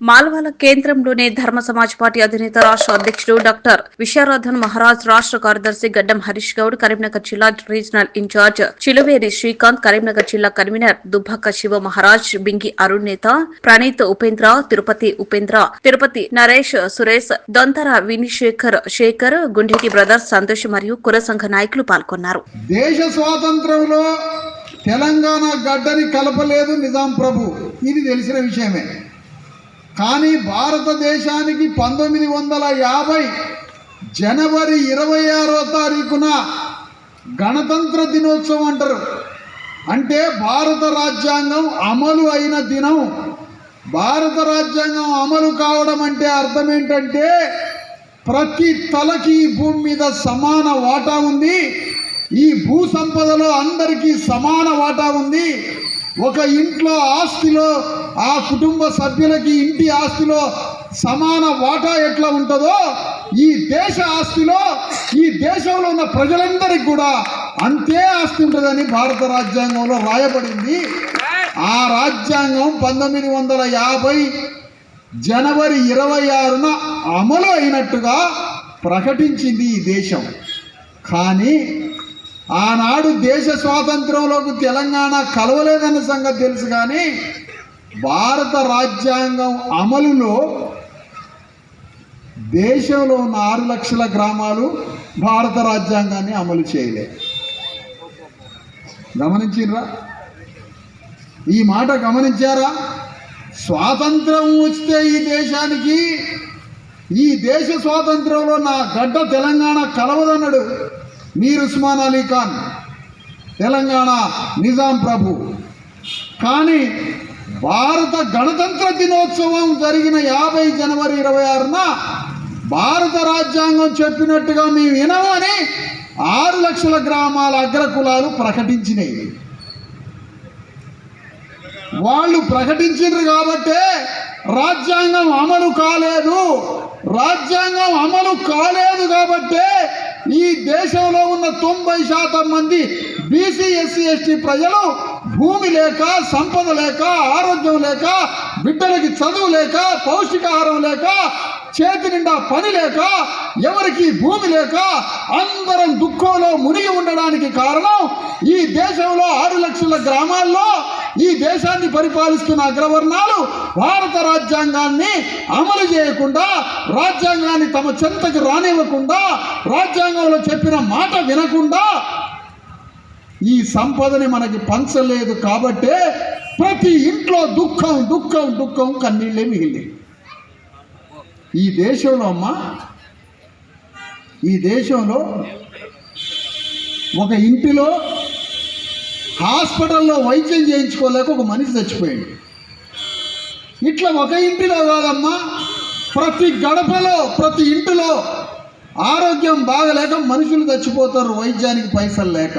మాల్వాల కేంద్రంలోని ధర్మ సమాజ్ పార్టీ అధినేత రాష్ట్ర అధ్యక్షుడు డాక్టర్ విశారదన్ మహారాజ్, రాష్ట్ర కార్యదర్శి గడ్డం హరీష్ గౌడ్, కరీంనగర్ జిల్లా రీజనల్ ఇన్ఛార్జ్ చిలువేరి శ్రీకాంత్, కరీంనగర్ జిల్లా కన్వీనర్ దుబ్బాక శివ మహారాజ్, బింగి అరుణ్ నేత, ప్రణీత్ ఉపేంద్ర, తిరుపతి ఉపేంద్ర, తిరుపతి నరేష్, సురేష్, దొంతర శేఖర్, గుండెటి బ్రదర్స్, సంతోష్ మరియు కుల సంఘ నాయకులు పాల్గొన్నారు. దేశ స్వాతంత్రంలో తెలంగాణ గడ్డని కలపలేదు నిజాం ప్రభు, ఇది తెలిసిన విషయమే. కానీ భారతదేశానికి 1950 జనవరి 26వ తారీఖున గణతంత్ర దినోత్సవం అంటారు. అంటే భారత రాజ్యాంగం అమలు అయిన దినం. భారత రాజ్యాంగం అమలు కావడం అంటే అర్థం ఏంటంటే ప్రతి తలకి ఈ భూమి మీద సమాన వాటా ఉంది. ఈ భూ సంపదలో అందరికీ సమాన వాటా ఉంది. ఒక ఇంట్లో ఆస్తిలో ఆ కుటుంబ సభ్యులకి ఇంటి ఆస్తిలో సమాన వాటా ఎట్లా ఉంటుందో ఈ దేశ ఆస్తిలో ఈ దేశంలో ఉన్న ప్రజలందరికీ కూడా అంతే ఆస్తి ఉంటుందని భారత రాజ్యాంగంలో రాయబడింది. ఆ రాజ్యాంగం 1950 జనవరి 26న అమలు అయినట్టుగా ప్రకటించింది ఈ దేశం. కానీ ఆనాడు దేశ స్వాతంత్రంలోకి తెలంగాణ కలవలేదన్న సంగతి తెలుసు. కానీ భారత రాజ్యాంగం అమలులో దేశంలో ఉన్న 6 లక్షల గ్రామాలు భారత రాజ్యాంగాన్ని అమలు చేయలేదు. గమనించిర్రా? ఈ మాట గమనించారా? స్వాతంత్రం వస్తే ఈ దేశానికి, ఈ దేశ స్వాతంత్రంలో నా గడ్డ తెలంగాణ కలవదన్నాడు మీర్ ఉస్మాన్ అలీ ఖాన్, తెలంగాణ నిజాం ప్రభు. కానీ భారత గణతంత్ర దినోత్సవం జరిగిన 50 జనవరి 26న భారత రాజ్యాంగం చెప్పినట్టుగా మేము వినమని 6 లక్షల గ్రామాల అగ్రకులాలు ప్రకటించినాయి. వాళ్ళు ప్రకటించారు కాబట్టే రాజ్యాంగం అమలు కాలేదు. రాజ్యాంగం అమలు కాలేదు కాబట్టే ఈ దేశంలో ఉన్న 90% మంది బీసీ, ఎస్సీ, ఎస్టీ ప్రజలు భూమి లేక, సంపద లేక, ఆరోగ్యం లేక, బిడ్డలకి చదువు లేక, పౌష్టికాహారం లేక, చేతి నిండా పని లేక, ఎవరికి భూమి లేక అందరం దుఃఖంలో మునిగి ఉండడానికి కారణం ఈ దేశంలో 6 లక్షల గ్రామాల్లో ఈ దేశాన్ని పరిపాలిస్తున్న అగ్రవర్ణాలు భారత రాజ్యాంగాన్ని అమలు చేయకుండా, రాజ్యాంగాన్ని తమ చెంతకు రానివ్వకుండా, రాజ్యాంగంలో చెప్పిన మాట వినకుండా ఈ సంపదని మనకి పంచలేదు. కాబట్టే ప్రతి ఇంట్లో దుఃఖం దుఃఖం దుఃఖం, కన్నీళ్ళే మిగిలి. ఈ దేశంలో ఈ దేశంలో ఒక ఇంటిలో హాస్పిటల్లో వైద్యం చేయించుకోలేక ఒక మనిషి చచ్చిపోయాడు. ఇట్లా ఒక ఇంటిలో కాదమ్మా, ప్రతి గడపలో, ప్రతి ఇంటిలో ఆరోగ్యం బాగలేక మనుషులు చచ్చిపోతారు వైద్యానికి పైసలు లేక.